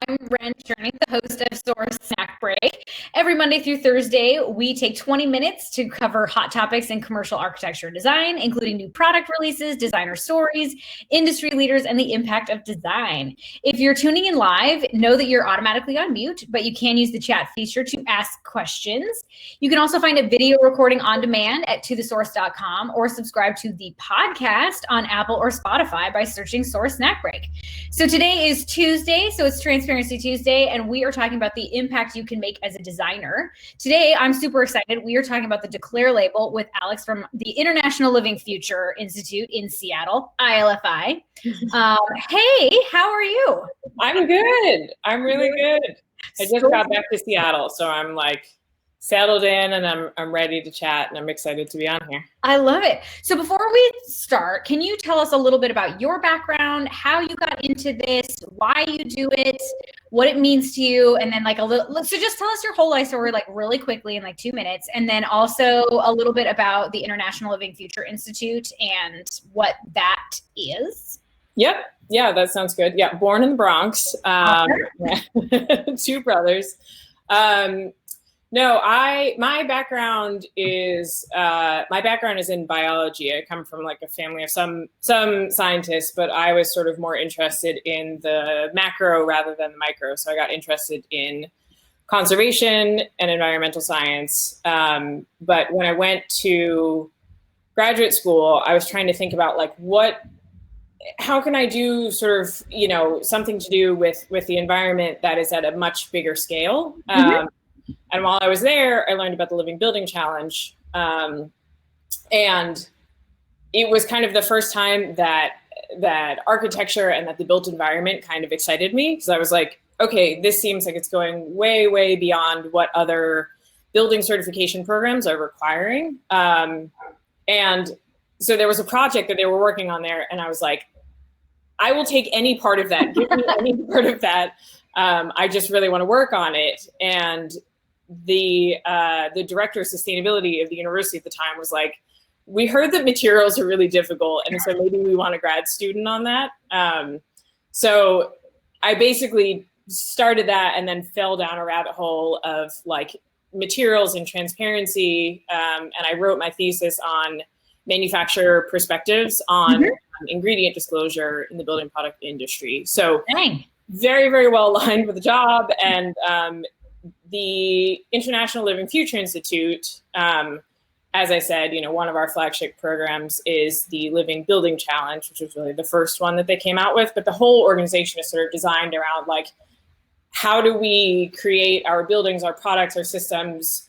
I'm Ren Cherning, the host of Source Snack Break. Every Monday through Thursday, we take 20 minutes to cover hot topics in commercial architecture and design, including new product releases, designer stories, industry leaders, and the impact of design. If you're tuning in live, know that you're automatically on mute, but you can use the chat feature to ask questions. You can also find a video recording on demand at tothesource.com or subscribe to the podcast on Apple or Spotify by searching Source Snack Break. So today is Tuesday, so it's Transparency Tuesday, and we are talking about the impact you can make as a designer. Today, I'm super excited. We are talking about the Declare label with Alex from the International Living Future Institute in Seattle, ILFI. Hey, how are you? I'm good. I'm really good. I just got back to Seattle, so I'm like settled in and I'm ready to chat and I'm excited to be on here. I love it. So before we start, can you tell us a little bit about your background, how you got into this, why you do it, what it means to you, and then like a little, so just tell us your whole life story like really quickly in like 2 minutes, and then also a little bit about the International Living Future Institute and what that is. Yep. Yeah, that sounds good. Yeah, born in the Bronx. Two brothers. No, my background is in biology. I come from like a family of some scientists, but I was sort of more interested in the macro rather than the micro. So I got interested in conservation and environmental science. But when I went to graduate school, I was trying to think about like how can I do sort of, something to do with the environment that is at a much bigger scale. And while I was there, I learned about the Living Building Challenge. And it was kind of the first time that architecture and that the built environment kind of excited me. Because I was like, okay, this seems like it's going way, way beyond what other building certification programs are requiring. And so there was a project that they were working on there. And I was like, I will take any part of that. Give me any part of that. I just really want to work on it. And the director of sustainability of the university at the time was like, we heard that materials are really difficult, and so maybe we want a grad student on that. So I basically started that and then fell down a rabbit hole of like materials and transparency. And I wrote my thesis on manufacturer perspectives on ingredient disclosure in the building product industry. So very, very well aligned with the job. And the International Living Future Institute, as I said, one of our flagship programs is the Living Building Challenge, which was really the first one that they came out with. But the whole organization is sort of designed around like, how do we create our buildings, our products, our systems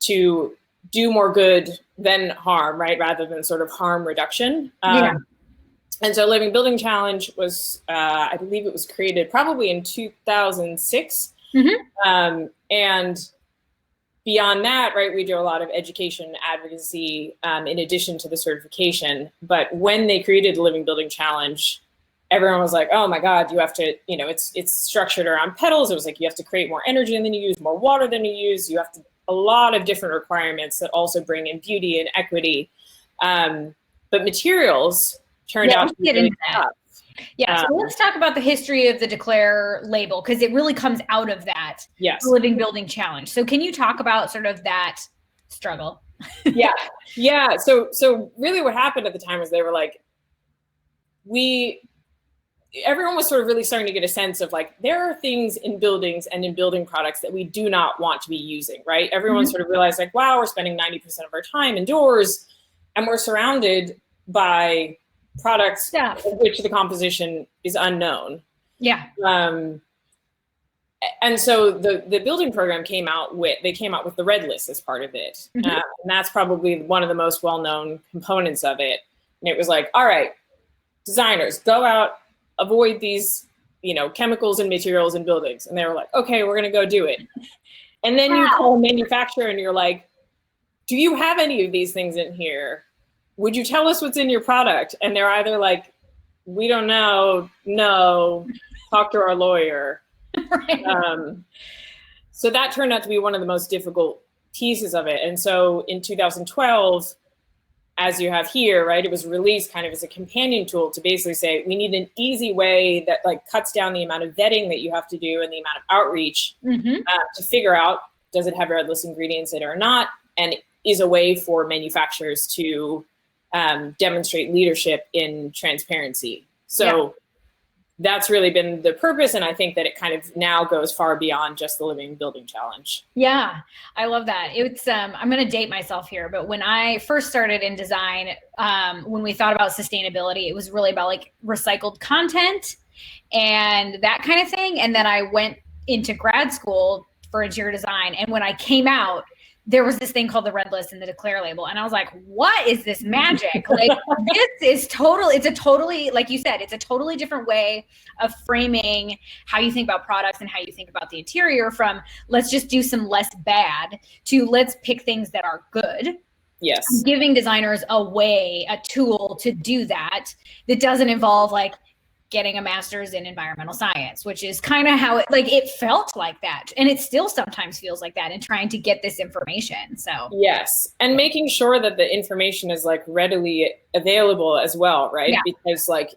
to do more good than harm, right? Rather than sort of harm reduction. And so Living Building Challenge was, I believe it was created probably in 2006. And beyond that, right, we do a lot of education advocacy in addition to the certification. But when they created the Living Building Challenge, everyone was like, oh my God, you have to, it's structured around petals. It was like, you have to create more energy than you use, more water than you use. You have to, a lot of different requirements that also bring in beauty and equity. But materials turned out to be really tough. Yeah, so let's talk about the history of the Declare label, because it really comes out of that Living Building Challenge. So can you talk about sort of that struggle? Yeah. So really what happened at the time was they were like, everyone was sort of really starting to get a sense of like, there are things in buildings and in building products that we do not want to be using, right? Everyone sort of realized like, wow, we're spending 90% of our time indoors and we're surrounded by products of which the composition is unknown. And so the building program came out with the red list as part of it. And that's probably one of the most well-known components of it. And it was like, all right, designers, go out, avoid these, chemicals and materials in buildings. And they were like, okay, we're going to go do it. And then you call a manufacturer and you're like, do you have any of these things in here? Would you tell us what's in your product? And they're either like, we don't know, no, talk to our lawyer. So that turned out to be one of the most difficult pieces of it. And so in 2012, as you have here, right, it was released kind of as a companion tool to basically say, we need an easy way that like cuts down the amount of vetting that you have to do and the amount of outreach to figure out, does it have red list ingredients in it or not? And is a way for manufacturers to demonstrate leadership in transparency. So that's really been the purpose. And I think that it kind of now goes far beyond just the Living Building Challenge. Yeah, I love that. It's I'm going to date myself here, but when I first started in design, when we thought about sustainability, it was really about like recycled content and that kind of thing. And then I went into grad school for interior design. And when I came out, there was this thing called the red list and the declare label. And I was like, what is this magic? Like, it's a totally, like you said, it's a totally different way of framing how you think about products and how you think about the interior, from let's just do some less bad to let's pick things that are good. Yes. Giving designers a tool to do that doesn't involve like getting a master's in environmental science, which is kind of how it felt like that. And it still sometimes feels like that in trying to get this information. So yes. And making sure that the information is like readily available as well, right? Yeah. Because like,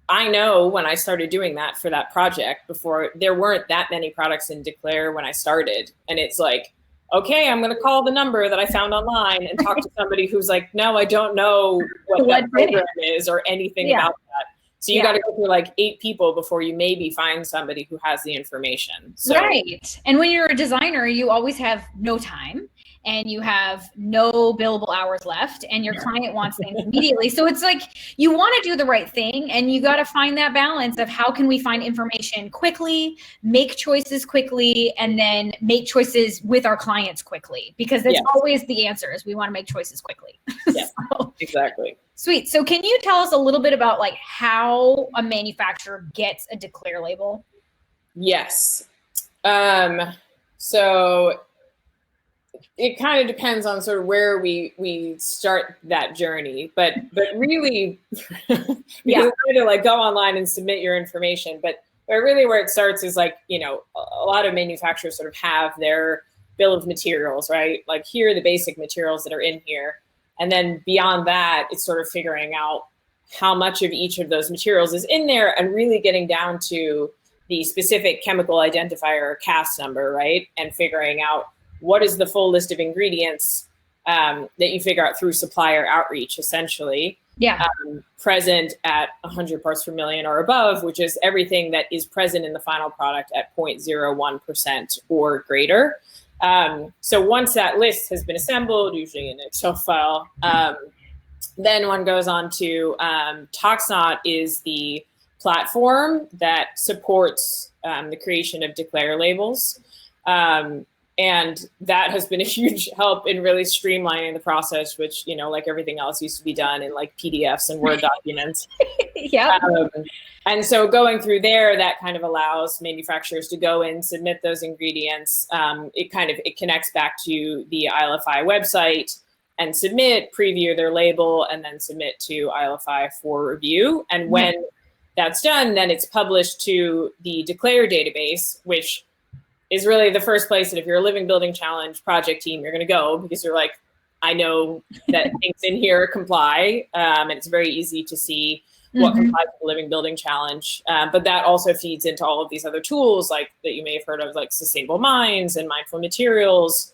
I know when I started doing that for that project before, there weren't that many products in Declare when I started. And it's like, okay, I'm going to call the number that I found online and talk to somebody who's like, no, I don't know what that program is or anything about that. So you got to go through like 8 people before you maybe find somebody who has the information. So, right. And when you're a designer, you always have no time and you have no billable hours left and your client wants things immediately. So it's like, you want to do the right thing and you got to find that balance of how can we find information quickly, make choices quickly, and then make choices with our clients quickly, because that's always the answer, is we want to make choices quickly. Yeah, exactly. Sweet. So can you tell us a little bit about like how a manufacturer gets a declare label? Yes. So it kind of depends on sort of where we start that journey, but really, because it's kind of like go online and submit your information, but really where it starts is like, you know, a lot of manufacturers sort of have their bill of materials, right? Like, here are the basic materials that are in here. And then beyond that, it's sort of figuring out how much of each of those materials is in there and really getting down to the specific chemical identifier or CAS number, right? And figuring out what is the full list of ingredients that you figure out through supplier outreach, essentially. Yeah. Present at 100 parts per million or above, which is everything that is present in the final product at 0.01% or greater. So once that list has been assembled, usually in an Excel file, then one goes on to Toxnaut is the platform that supports the creation of declare labels. And that has been a huge help in really streamlining the process, which, you know, like everything else used to be done in like PDFs and Word documents. Yeah. And so going through there, that kind of allows manufacturers to go in, submit those ingredients. It connects back to the ILFI website and submit, preview their label, and then submit to ILFI for review. And when that's done, then it's published to the Declare database, which is really the first place that if you're a Living Building Challenge project team, you're going to go, because you're like, I know that things in here comply, and it's very easy to see what complies with the Living Building Challenge. But that also feeds into all of these other tools like that you may have heard of, like Sustainable Minds and Mindful Materials.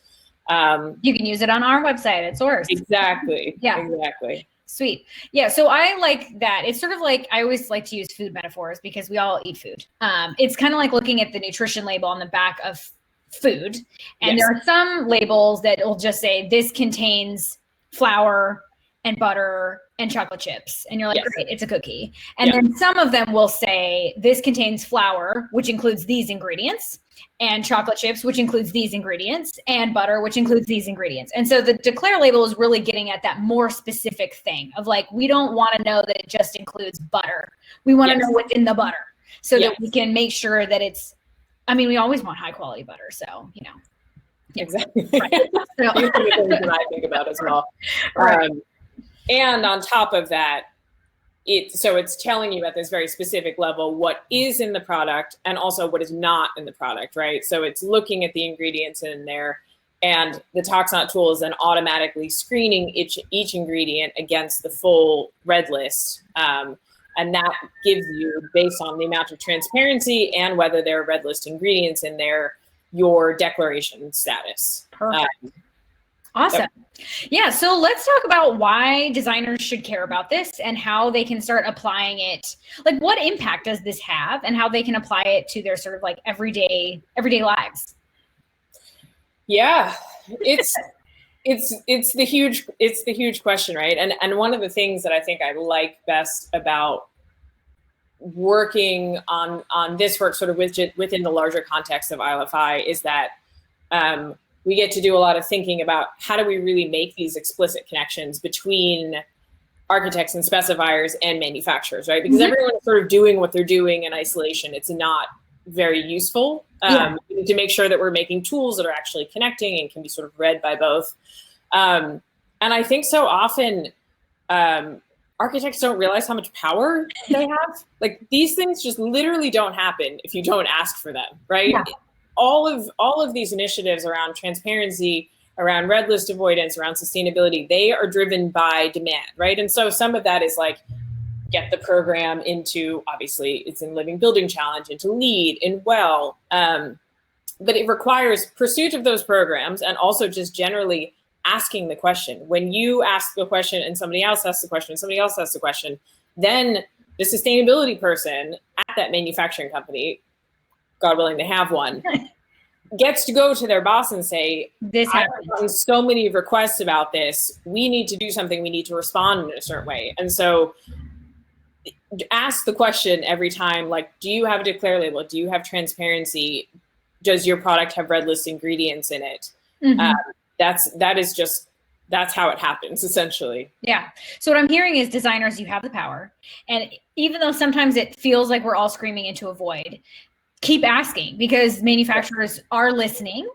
You can use it on our website at Source. Exactly. Yeah. Exactly. Sweet. Yeah. So I like that. It's sort of like, I always like to use food metaphors because we all eat food. It's kind of like looking at the nutrition label on the back of food. And there are some labels that will just say this contains flour and butter and chocolate chips. And you're like, great, it's a cookie. And then some of them will say this contains flour, which includes these ingredients, and chocolate chips, which includes these ingredients, and butter, which includes these ingredients. And so the declare label is really getting at that more specific thing of like, we don't want to know that it just includes butter. We want to know what's in the butter so that we can make sure that it's, I mean, we always want high quality butter. So, you know. Exactly. Right. So. These are the things that I think about as well. Right. And on top of that, it's telling you at this very specific level what is in the product and also what is not in the product, right? So it's looking at the ingredients in there And the Toxnot tool is then automatically screening each ingredient against the full red list. And that gives you, based on the amount of transparency and whether there are red list ingredients in there, your declaration status. Perfect. Awesome. Yeah. So let's talk about why designers should care about this and how they can start applying it. Like, what impact does this have and how they can apply it to their sort of like everyday lives? Yeah, it's the huge question, right? And one of the things that I think I like best about working on this work sort of within the larger context of ILFI is that we get to do a lot of thinking about how do we really make these explicit connections between architects and specifiers and manufacturers, right? Because everyone is sort of doing what they're doing in isolation. It's not very useful. We need to make sure that we're making tools that are actually connecting and can be sort of read by both. And I think so often architects don't realize how much power they have. Like, these things just literally don't happen if you don't ask for them, right? Yeah. All of these initiatives around transparency, around red list avoidance, around sustainability, they are driven by demand, right? And so some of that is like, get the program into, obviously it's in Living Building Challenge, into LEED, in WELL, but it requires pursuit of those programs and also just generally asking the question. When you ask the question and somebody else asks the question, and somebody else asks the question, then the sustainability person at that manufacturing company, God willing they have one, gets to go to their boss and say, I've gotten so many requests about this. We need to do something. We need to respond in a certain way. And so ask the question every time, like, do you have a declare label? Do you have transparency? Does your product have red list ingredients in it? That's how it happens, essentially. Yeah. So what I'm hearing is, designers, you have the power. And even though sometimes it feels like we're all screaming into a void, keep asking, because manufacturers are listening.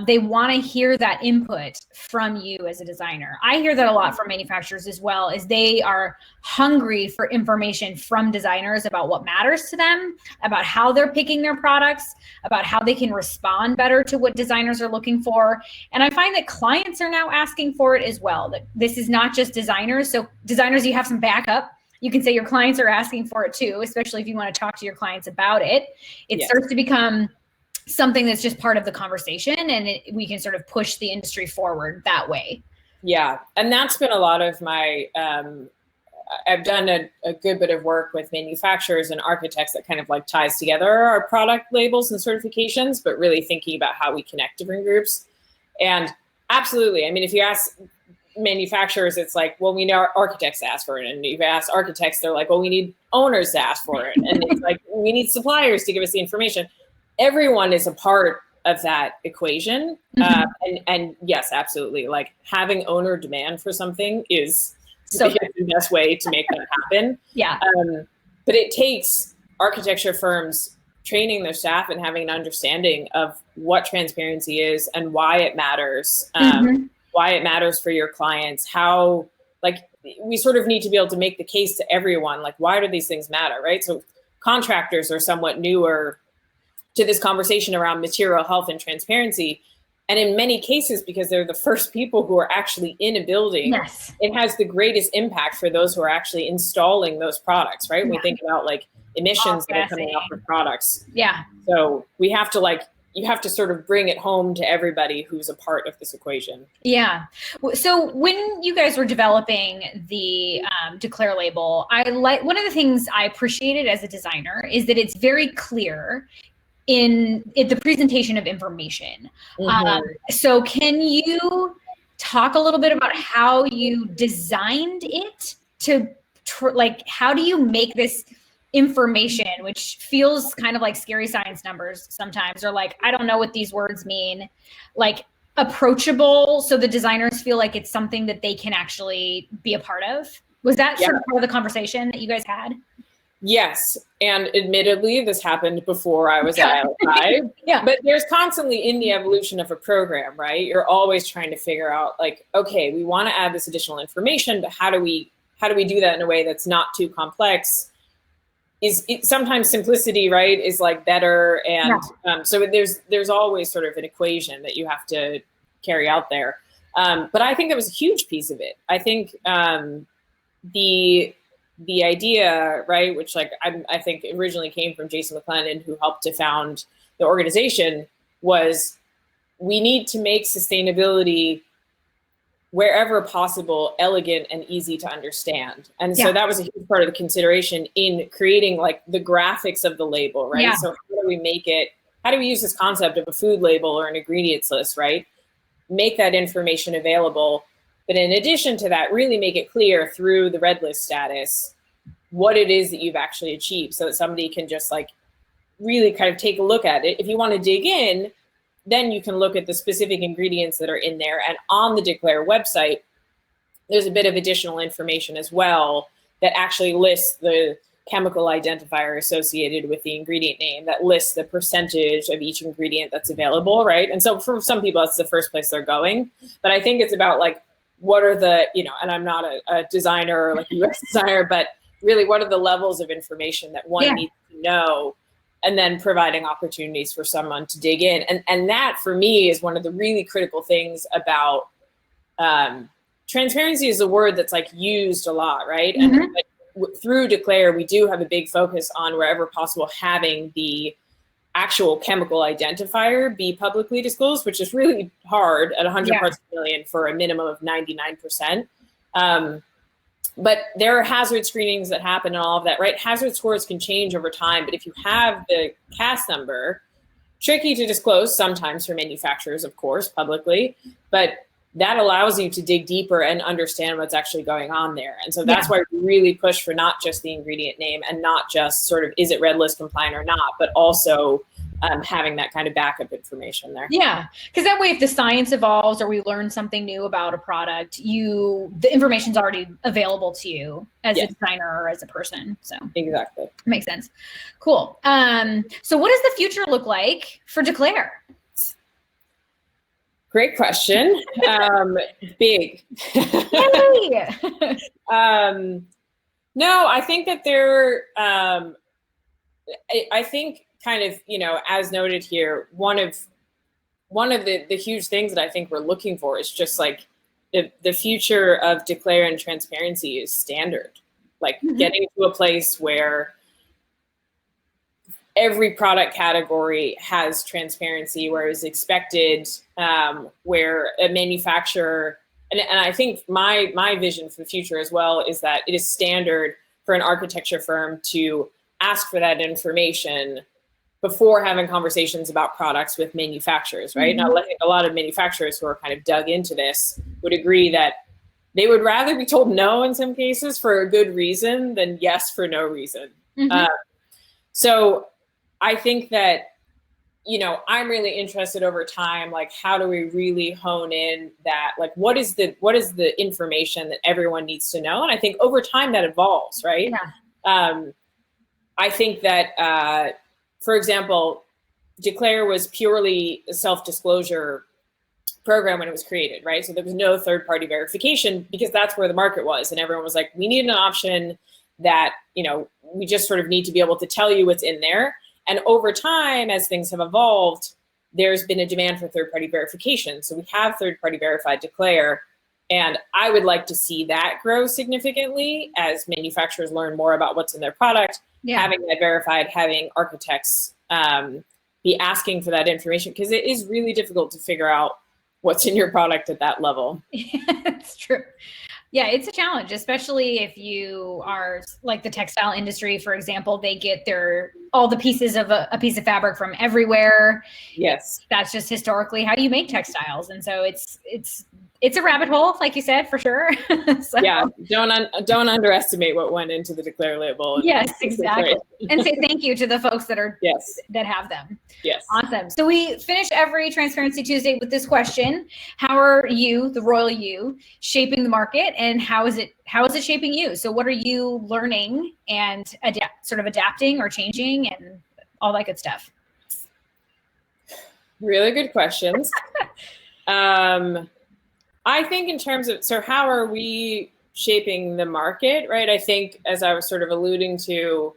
They want to hear that input from you as a designer. I hear that a lot from manufacturers as well, is they are hungry for information from designers about what matters to them, about how they're picking their products, about how they can respond better to what designers are looking for. And I find that clients are now asking for it as well. That this is not just designers. So designers, you have some backup. You can say your clients are asking for it too, especially if you want to talk to your clients about it. It starts to become something that's just part of the conversation, and we can sort of push the industry forward that way. Yeah, and that's been a lot of my, I've done a good bit of work with manufacturers and architects that kind of like ties together our product labels and certifications, but really thinking about how we connect different groups. And absolutely, I mean, if you ask manufacturers, it's like, well, we know architects ask for it. And if you ask architects, they're like, well, we need owners to ask for it. And it's like, we need suppliers to give us the information. Everyone is a part of that equation. And yes, absolutely. Like, having owner demand for something is the best way to make that happen. Yeah. But it takes architecture firms training their staff and having an understanding of what transparency is and why it matters, why it matters for your clients, how, like, we sort of need to be able to make the case to everyone, like, why do these things matter, right? So contractors are somewhat newer to this conversation around material health and transparency. And in many cases, because they're the first people who are actually in a building, it has the greatest impact for those who are actually installing those products, right? We think about like emissions that are coming off of products. Yeah. So we have to you have to sort of bring it home to everybody who's a part of this equation. Yeah. So when you guys were developing the declare label, one of the things I appreciated as a designer is that it's very clear in the presentation of information. So can you talk a little bit about how you designed it to how do you make this information, which feels kind of like scary science numbers sometimes, or like, I don't know what these words mean, like approachable, so the designers feel like it's something that they can actually be a part of? Was that sort of part of the conversation that you guys had? Yes. And admittedly, this happened before I was at ILFI. But there's constantly, in the evolution of a program, right? You're always trying to figure out, like, okay, we want to add this additional information, but how do we do that in a way that's not too complex? Sometimes simplicity, right, is like better. And so there's always sort of an equation that you have to carry out there. But I think that was a huge piece of it. I think the idea, right, which like I think originally came from Jason McLennan, who helped to found the organization, was we need to make sustainability wherever possible elegant and easy to understand. And so that was a huge part of the consideration in creating like the graphics of the label, right? So how do we make it, how do we use this concept of a food label or an ingredients list, right? Make that information available. But in addition to that, really make it clear through the red list status what it is that you've actually achieved, so that somebody can just like really kind of take a look at it. If you want to dig in, then you can look at the specific ingredients that are in there. And on the Declare website, there's a bit of additional information as well that actually lists the chemical identifier associated with the ingredient name, that lists the percentage of each ingredient that's available, right? And so for some people, that's the first place they're going. But I think it's about like, what are the, you know, and I'm not a designer or like a UX designer, but really what are the levels of information that one needs to know, and then providing opportunities for someone to dig in. And that for me is one of the really critical things about transparency is a word that's like used a lot, right? Mm-hmm. And through Declare, we do have a big focus on wherever possible having the actual chemical identifier be publicly disclosed, which is really hard at 100 parts per million for a minimum of 99%. But there are hazard screenings that happen and all of that, right? Hazard scores can change over time, but if you have the CAS number, tricky to disclose sometimes for manufacturers, of course, publicly, but that allows you to dig deeper and understand what's actually going on there. And so that's why we really push for not just the ingredient name and not just sort of, is it red list compliant or not, but also having that kind of backup information there. Yeah, because that way if the science evolves or we learn something new about a product, the information's already available to you as a designer or as a person. So exactly. Makes sense. Cool. So what does the future look like for Declare? Great question. Big. Yay! No, I think that I think kind of, you know, as noted here, one of the huge things that I think we're looking for is just like the future of Declare and transparency is standard, like getting to a place where every product category has transparency, where it's expected, where a manufacturer, and I think my vision for the future as well is that it is standard for an architecture firm to ask for that information before having conversations about products with manufacturers, right? Now, I think a lot of manufacturers who are kind of dug into this would agree that they would rather be told no in some cases for a good reason than yes for no reason. So I think that, you know, I'm really interested over time, like how do we really hone in that, like what is the information that everyone needs to know? And I think over time that evolves, right? I think that, for example, Declare was purely a self-disclosure program when it was created, right? So there was no third-party verification because that's where the market was. And everyone was like, we need an option that, you know, we just sort of need to be able to tell you what's in there. And over time, as things have evolved, there's been a demand for third-party verification. So we have third-party verified Declare. And I would like to see that grow significantly as manufacturers learn more about what's in their product, having that verified, having architects be asking for that information, because it is really difficult to figure out what's in your product at that level. It's true. Yeah, it's a challenge, especially if you are like the textile industry, for example, they get all the pieces of a piece of fabric from everywhere. Yes. That's just historically how you make textiles. And so it's a rabbit hole, like you said, for sure. So, yeah, don't underestimate what went into the Declare label. Yes, exactly. And say thank you to the folks that are that have them. Yes. Awesome. So we finish every Transparency Tuesday with this question: how are you, the royal you, shaping the market, and how is it shaping you? So what are you learning and adapting or changing and all that good stuff? Really good questions. I think in terms of, so how are we shaping the market, right? I think as I was sort of alluding to,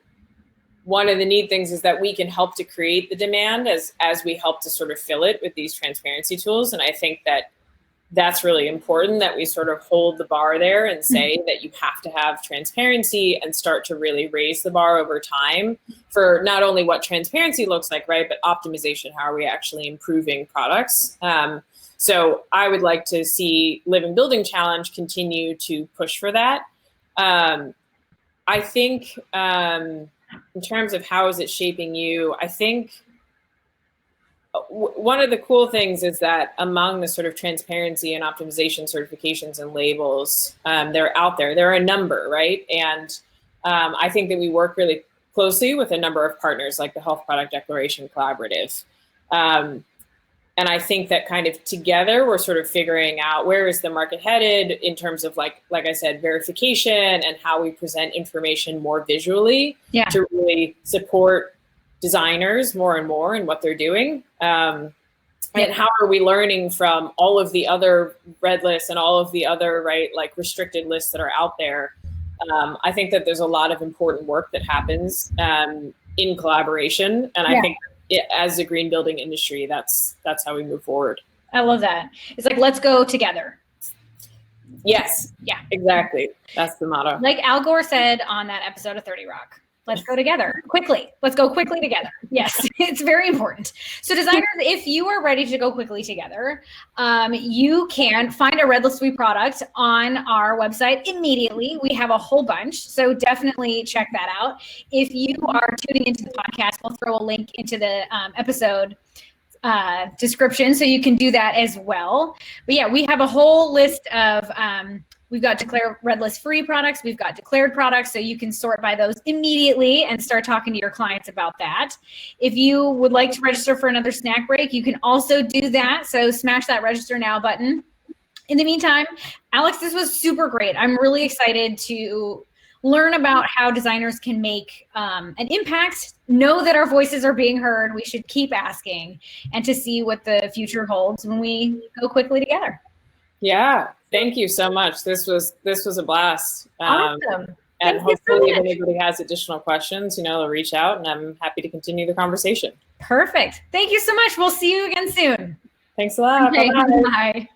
one of the neat things is that we can help to create the demand as we help to sort of fill it with these transparency tools. And I think that that's really important, that we sort of hold the bar there and say that you have to have transparency and start to really raise the bar over time for not only what transparency looks like, right, but optimization. How are we actually improving products? So I would like to see Living Building Challenge continue to push for that. I think in terms of how is it shaping you, I think one of the cool things is that among the sort of transparency and optimization certifications and labels, they're out there. There are a number, right? And I think that we work really closely with a number of partners like the Health Product Declaration Collaborative. And I think that kind of together, we're sort of figuring out where is the market headed in terms of like I said, verification and how we present information more visually to really support designers more and more in what they're doing. And how are we learning from all of the other red lists and all of the other, right, like restricted lists that are out there? I think that there's a lot of important work that happens in collaboration. And I think as a green building industry, that's how we move forward. I love that. It's like, let's go together. Yes. Yeah, exactly. That's the motto. Like Al Gore said on that episode of 30 Rock. Let's go together quickly. Let's go quickly together. Yes, it's very important. So designers, if you are ready to go quickly together, you can find a Red List Suite product on our website immediately. We have a whole bunch, so definitely check that out. If you are tuning into the podcast, we'll throw a link into the episode description so you can do that as well. But yeah, we have a whole list of we've got declared Red List free products. We've got declared products, so you can sort by those immediately and start talking to your clients about that. If you would like to register for another snack break, you can also do that. So smash that register now button. In the meantime, Alex, this was super great. I'm really excited to learn about how designers can make an impact, know that our voices are being heard. We should keep asking, and to see what the future holds when we go quickly together. Yeah. Thank you so much. This was a blast. Awesome. And hopefully if anybody has additional questions, they'll reach out, and I'm happy to continue the conversation. Perfect. Thank you so much. We'll see you again soon. Thanks a lot. Okay, bye.